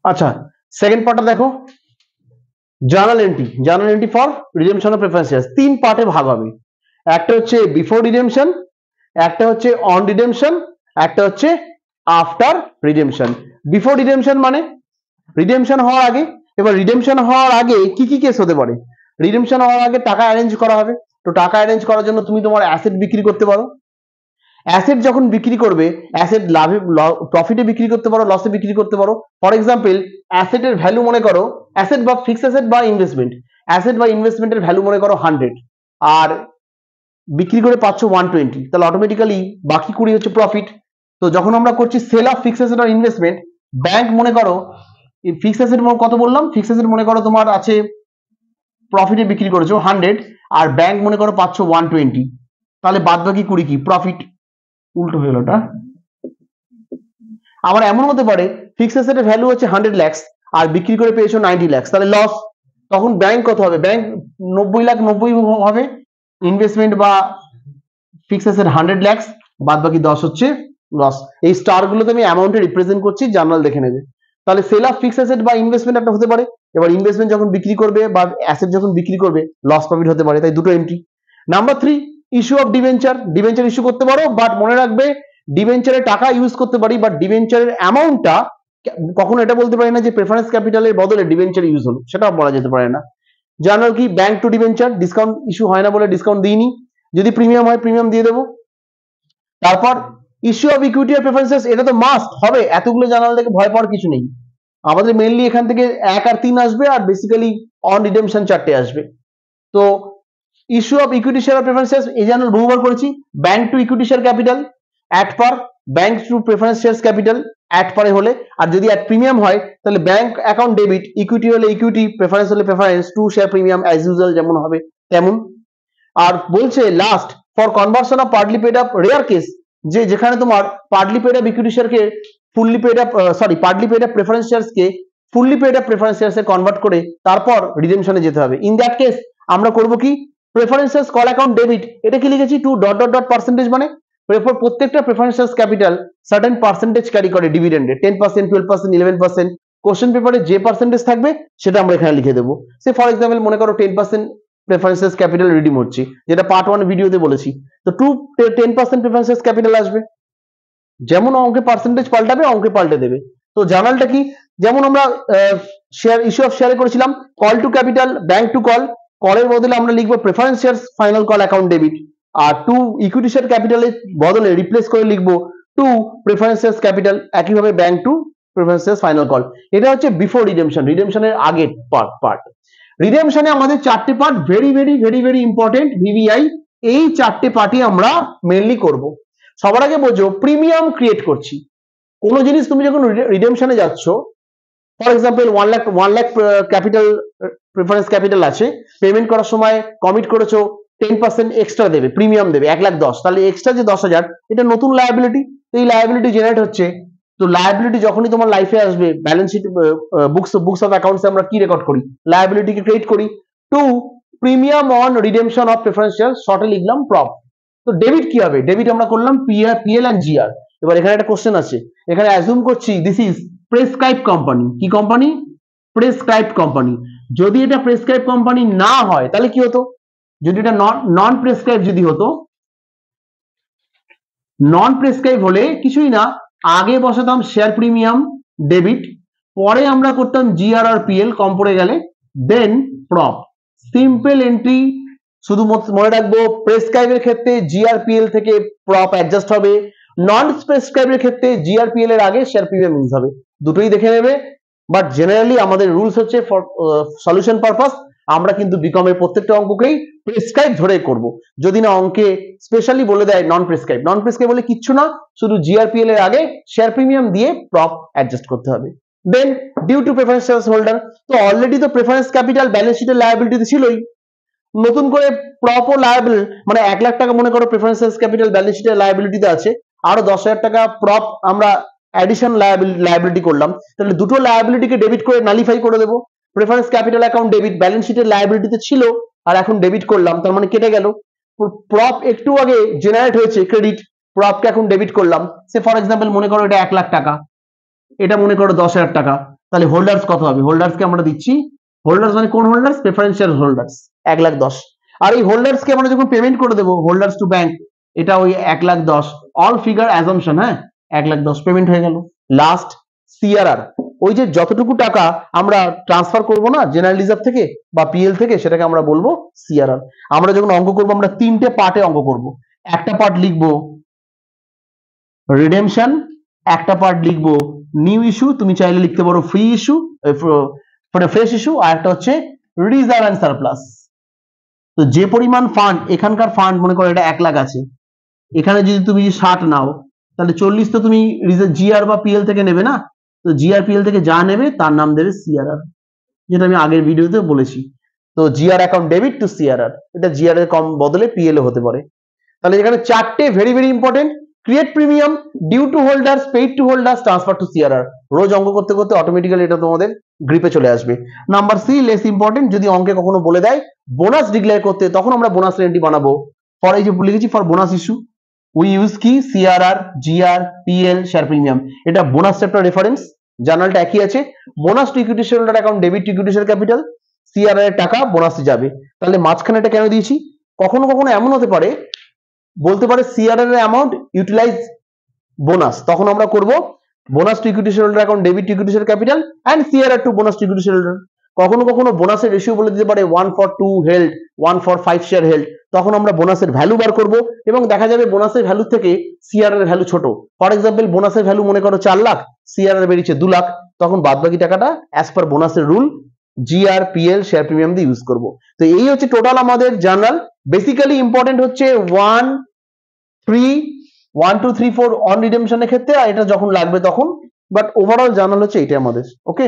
আচ্ছা, সেকেন্ড পার্টটা দেখো, journal entry for redemption of preference shares. তিন পার্টে ভাগ হবে, একটা হচ্ছে বিফোর রিডেমশন, একটা হচ্ছে অন রিডেমশন, একটা হচ্ছে আফটার রিডেমশন। বিফোর রিডেমশন মানে রিডেমশন হওয়ার আগে। এবার রিডেমশন হওয়ার আগে কি কি কেস হতে পারে? রিডেমশন হওয়ার আগে টাকা অ্যারেঞ্জ করা হবে, তো টাকা অ্যারেঞ্জ করার জন্য তুমি তোমার অ্যাসেট বিক্রি করতে পারো। অ্যাসেট যখন বিক্রি করবে, অ্যাসেট লাভে প্রফিটে বিক্রি করতে পারো, লসে বিক্রি করতে পারো। ফর এক্সাম্পল, অ্যাসেটের ভ্যালু মনে করো, অ্যাসেট বা ফিক্সড অ্যাসেট বা ইনভেস্টমেন্ট, অ্যাসেট বা ইনভেস্টমেন্টের ভ্যালু মনে করো 100, আর বিক্রি করে পাচ্ছ 120, তাহলে অটোমেটিক্যালি বাকি 20 হচ্ছে প্রফিট। তো যখন আমরা করছি সেল অফ ফিক্সড অ্যাসেট আর ইনভেস্টমেন্ট, ব্যাংক মনে করো ফিক্সড অ্যাসেট কত বললাম, ফিক্সড অ্যাসেট মনে করো তোমার আছে প্রফিটে বিক্রি করেছো 100, আর ব্যাংক মনে করো পাচ্ছ 120, তাহলে বাদ বাকি 20 কি প্রফিট। উল্টো হয়ে গেল ওটা। আবার এমন হতে পারে ফিক্সড অ্যাসেটের ভ্যালু হচ্ছে 100 লাখ আর বিক্রি করে পেয়েছো 90 লাখ, তাহলে লস। তখন ব্যাংক কত হবে? ব্যাংক 90 লাখ 90 হবে, ইনভেস্টমেন্ট বা ফিক্সড অ্যাসেট 100 লাখ, বাদ বাকি 10 হচ্ছে লস। এই স্টার গুলোতে আমি অ্যামাউন্টে রিপ্রেজেন্ট করছি, জার্নাল দেখে নেবে। তাহলে সেল অফ ফিক্সড অ্যাসেট বা ইনভেস্টমেন্ট একটা হতে পারে। এবার ইনভেস্টমেন্ট যখন বিক্রি করবে বা অ্যাসেট যখন বিক্রি করবে, লস প্রফিট হতে পারে, তাই দুটো entry. Number 3, issue of debenture. Debenture issue করতে পারো, বাট মনে রাখবে ডিবেঞ্চারে টাকা ইউজ করতে পারি, বাট ডিবেঞ্চারের অ্যামাউন্টটা কখনো এটা বলতে পারি না যে প্রেফারেন্স ক্যাপিটালের বদলে ডিবেঞ্চার ইউজ হলো, সেটা বলা যেতে পারে না। জার্নাল কি? Bank to debenture, discount issue হয় না বলে ডিসকাউন্ট দিইনি, যদি প্রিমিয়াম হয় প্রিমিয়াম দিয়ে দেবো। তারপর ইস্যু অফ ইকুইটি আর প্রেফারেন্সেস, এটা তো মাস্ট হবে, এতগুলো জার্নাল থেকে ভয় পাওয়ার কিছু নেই। আমাদের মেইনলি এখান থেকে 1 আর 3 আসবে, আর বেসিক্যালি অন রিডেমশন 4টে আসবে। তো ইস্যু অফ ইকুইটি শেয়ার আর প্রেফারেন্স শেয়ারস এই জার্নাল বহুবার করেছি। Bank to equity share capital at par, bank to preference shares capital at পারে হলে, আর যদি অ্যাট প্রিমিয়াম হয় তাহলে ব্যাংক অ্যাকাউন্ট ডেবিট, ইকুইটি হলে ইকুইটি, প্রেফারেন্স হলে preference, to share premium as usual যেমন হবে তেমন। আর বলছে last, for conversion of partly paid up rare case, যে যেখানে তোমার পার্টলি পেড আপ ইকুইটি শেয়ারকে fully paid up, partly paid up preference শেয়ারসকে ফুললি পেড আপ প্রেফারেন্স শেয়ারসে কনভার্ট করে তারপর রিডেমশনে যেতে হবে। ইন দ্যাট কেস আমরা করব কি, প্রেফারেন্সেস কল অ্যাকাউন্ট ডেবিট, এটা কি লিখেছি to dot dot dot percentage, মানে প্রত্যেকটা preferences capital certain percentage carry করে ডিভিডেন্ডে, 10%, 12%, 11%। কোশ্চেন পেপারে যে পার্সেন্টেজ থাকবে সেটা আমরা এখানে লিখে দেবো। সে ফর এক্সাম্পল মনে করো 10% প্রেফারেন্সেস ক্যাপিটাল রিডিম হচ্ছে, যেটা পার্ট 1 ভিডিওতে বলেছি, তো 10% প্রেফারেন্সেস ক্যাপিটাল আসবে। যেমন অঙ্কে পার্সেন্টেজ পাল্টাবে, অঙ্কে পাল্টে দেবে। তো জার্নালটা কি, যেমন আমরা শেয়ার ইস্যু অফ শেয়ারে করেছিলাম call to capital, bank to call, কলের বদলে আমরা লিখবো preference shares final call account debit, আর টু ইকুইটি শেয়ার ক্যাপিটালের বদলে রিপ্লেস করে লিখবো টু প্রেফারেন্স শেয়ারস ক্যাপিটাল, একইভাবে bank to preference shares final call. এটা হচ্ছে বিফোর রিডেমশন, রিডেমশনের আগের পার্ট। রিডেমশনে আমাদের 4টে part, very very very very important, VVI, এই 4টে পার্টই আমরা মেইনলি করব। সবার আগে বোঝো প্রিমিয়াম ক্রিয়েট করছি। কোনো জিনিস তুমি যখন রিডেমশনে যাচ্ছ, for example 1 lakh capital, preference capital আছে, পেমেন্ট করার সময় কমিট করেছো 10% এক্সট্রা দেবে, প্রিমিয়াম দেবে 1,10,000, তাহলে এক্সট্রা যে 10,000 এটা নতুন লায়াবিলিটি, এই লায়াবিলিটি জেনারেট হচ্ছে। তো লায়াবিলিটি যখনই তোমার লাইফে আসবে, ব্যালেন্স শিট বুকস অফ অ্যাকাউন্টসে আমরা কি রেকর্ড করি? লায়াবিলিটিকে ক্রিয়েট করি। To premium on redemption of preference share, শর্টে লিখলাম প্রপ। তো ডেবিট কি হবে? ডেবিট আমরা করলাম পিএল এন্ড জিআর। এবার এখানে একটা কোশ্চেন আছে, এখানে অ্যাজুম করছি দিস ইজ প্রেসক্রাইব কোম্পানি। কি কোম্পানি? Prescribe company. যদি এটা প্রেসক্রাইব কোম্পানি না হয় তাহলে কি হতো? যদি এটা নন প্রেসক্রাইব যদি হতো, নন প্রেসক্রাইব হলে কিছুই না, আগে বসাতাম শেয়ার প্রিমিয়াম ডেবিট, পরে আমরা করতাম জিআর আর পিএল কম পড়ে গেলে, দেন প্রপ। সিম্পল এন্ট্রি, শুধু মনে রাখবো প্রেসক্রাইবের ক্ষেত্রে জিআরপিএল থেকে প্রপ অ্যাডজাস্ট হবে, নন প্রেসক্রাইবের ক্ষেত্রে জিআরপিএল এর আগে শেয়ার প্রিমিয়াম ইউজ হবে। দুটোই দেখে নেবে, বাট জেনারেলি আমাদের রুলস হচ্ছে ফর সলিউশন পারপাস আমরা কিন্তু বিকম এর প্রত্যেকটা অঙ্ককেই প্রেসক্রাইব ধরে করব। যদি না অঙ্কে স্পেশালি বলে দেয় নন প্রেসক্রাইব, নন প্রেসক্রাইব বলে কিচ্ছু না, শুধু জিআরপিএল এর আগে শেয়ার প্রিমিয়াম দিয়ে প্রপ অ্যাডজাস্ট করতে হবে। Then due to preference share holder, তো অলরেডি তো প্রেফারেন্স ক্যাপিটাল ব্যালেন্স শিটের লায়াবিলিটি ছিলই, নতুন করে প্রপ ও লায়াবল, মানে 1 লাখ টাকা মনে করো প্রেফারেন্স ক্যাপিটাল ব্যালেন্স শিটের লায়াবিলিটিতে আছে, আরো 10,000 টাকা প্রপ আমরা অ্যাডিশন লায়াবিলিটি করলাম, তাহলে দুটো লায়াবিলিটিকে ডেবিট করে নালিফাই করে দেবো। Preference capital account debit, balance শিটের লায়াবিলিটিতে ছিল আর এখন ডেবিট করলাম, তার মানে কেটে গেল। প্রপ একটু আগে জেনারেট হয়েছে ক্রেডিট, প্রপকে এখন ডেবিট করলাম। সে ফর এক্সাম্পল মনে করো এটা 1 লাখ টাকা, এটা মনে করো 10,000 টাকা, তাহলে হোল্ডার্স কত হবে? হোল্ডার্সকে আমরা দিচ্ছি, হোল্ডার্স মানে কোন হোল্ডার্স? Preferential holders 1,10,000। আর এই হোল্ডার্সকে আমরা যখন পেমেন্ট করে দেবো হোল্ডার্স টু ব্যাংক, এটা ওই 1,10,000 অল ফিগার অ্যাজাম্পশন, হ্যাঁ 1,10,000 পেমেন্ট হয়ে গেল। লাস্ট সিআরআর, ওই যে যতটুকু টাকা আমরা ট্রান্সফার করবো না জেনারেল রিজার্ভ থেকে বা পিএল থেকে, সেটাকে আমরা বলবো সিআরআর। আমরা যখন অঙ্ক করবো আমরা 3টে পার্টে অঙ্ক করব। একটা পার্ট লিখবো রিডেমশন, একটা পার্ট লিখবো নিউ ইস্যু, তুমি চাইলে লিখতে পারো ফ্রি ইস্যু, ফ্রেশ ইস্যু, আর একটা হচ্ছে রিজার্ভ এন্ড সারপ্লাস। তো যে পরিমাণ ফান্ড, এখানকার ফান্ড মনে করো এটা 1 লাখ আছে, এখানে যদি তুমি 60 নাও তাহলে 40 তো তুমি জিআর বা পিএল থেকে নেবে না, তো জিআর পিএল থেকে যা নেবে তার নাম দেবে সিআরআর, যেটা আমি আগের ভিডিওতে বলেছি। তো GR account debit to CRR, এটা জিআর এর কম বদলে পিএল হতে পারে। তাহলে এখানে 4টে very very important, create premium, due to holders, paid to holders, transfer to CRR. রোজ অঙ্ক করতে করতে অটোমেটিক্যালি এটা তোমাদের গ্রিপে চলে আসবে। নাম্বার সি লেস ইম্পর্টেন্ট, যদি অঙ্কে কখনো বলে দেয় বোনাস ডিক্লেয়ার করতে, তখন আমরা বোনাস এন্ট্রি বানাবো। ফর এই যে লিখেছি for bonus issue, we use কি CRR, GR, PL, share premium, এটা বোনাস চ্যাপ্টার রেফারেন্স, জার্নালটা একই আছে। Bonus to equity share holder account debit to equity share capital, CRR এর টাকা বোনাসে যাবে। তাহলে মাঝখানে এটা কেন দিয়েছি? কখনো কখনো এমন হতে পারে, বলতে পারে সিআরআর এর অ্যামাউন্ট ইউটিলাইজ বোনাস, তখন আমরা করব bonus to equity share holder account debit to equity share capital and CRR to bonus to equity share holder. কখনো কখনো বোনাসের রেশিও বলে দিতে পারে 1:2 হেল্ড, 1:5 শেয়ার হেল্ড, তখন আমরা বোনাসের ভ্যালু বার করব এবং দেখা যাবে বোনাসের ভ্যালু থেকে সিআরআর এর ভ্যালু ছোট। ফর এক্সাম্পল বোনাসের ভ্যালু মনে করো 4 লাখ, সিআরআর বেরিয়েছে 2 লাখ, তখন বাদবাকি টাকাটা অ্যাজ পার বোনাসের rule GR, PL, share premium দিয়ে ইউজ করব। তো এই হচ্ছে টোটাল আমাদের জার্নাল। বেসিক্যালি ইম্পর্টেন্ট হচ্ছে 1, 2, 3, 4 অন রিডেমশনের ক্ষেত্রে, আর এটা যখন লাগবে তখন, বাট ওভারঅল জার্নাল হচ্ছে এইটা আমাদের। ওকে।